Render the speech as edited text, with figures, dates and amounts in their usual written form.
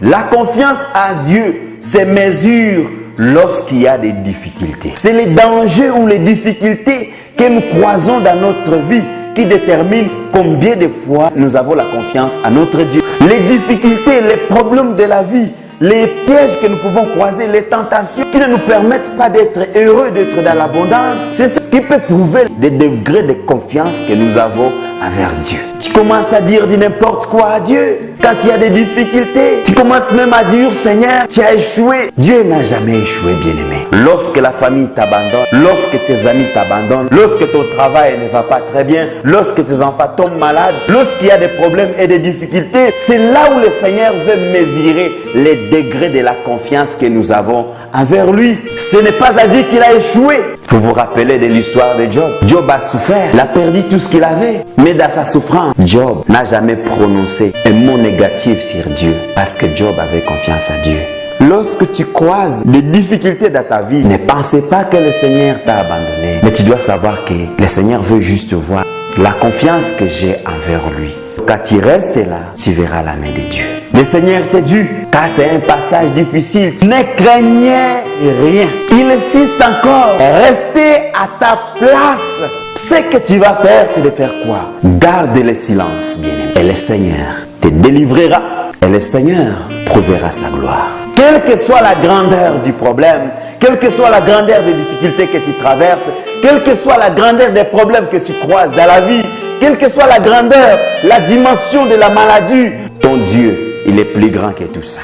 La confiance à Dieu se mesure lorsqu'il y a des difficultés. C'est les dangers ou les difficultés que nous croisons dans notre vie qui déterminent combien de fois nous avons la confiance à notre Dieu. Les difficultés, les problèmes de la vie, les pièges que nous pouvons croiser, les tentations qui ne nous permettent pas d'être heureux, d'être dans l'abondance, c'est ce qui peut prouver des degrés de confiance que nous avons envers Dieu. Tu commences à dire n'importe quoi à Dieu. Quand il y a des difficultés, tu commences même à dire, Seigneur, tu as échoué. Dieu n'a jamais échoué, bien-aimé. Lorsque la famille t'abandonne, lorsque tes amis t'abandonnent, lorsque ton travail ne va pas très bien, lorsque tes enfants tombent malades, lorsqu'il y a des problèmes et des difficultés, c'est là où le Seigneur veut mesurer les degrés de la confiance que nous avons envers lui. Ce n'est pas à dire qu'il a échoué. Vous vous rappelez de l'histoire de Job. Job a souffert, il a perdu tout ce qu'il avait. Mais dans sa souffrance, Job n'a jamais prononcé un mot négatif sur Dieu parce que Job avait confiance à Dieu. Lorsque tu croises des difficultés dans ta vie, ne pensez pas que le Seigneur t'a abandonné. Mais tu dois savoir que le Seigneur veut juste voir la confiance que j'ai envers lui. Quand tu restes là, tu verras la main de Dieu. Le Seigneur t'est dû, car c'est un passage difficile. Ne craignez rien. Il insiste encore. Restez à ta place. Ce que tu vas faire, c'est de faire quoi? Garde le silence, bien-aimé. Et le Seigneur te délivrera. Et le Seigneur prouvera sa gloire. Quelle que soit la grandeur du problème, quelle que soit la grandeur des difficultés que tu traverses, quelle que soit la grandeur des problèmes que tu croises dans la vie, quelle que soit la grandeur, la dimension de la maladie, ton Dieu, il est plus grand que tout ça.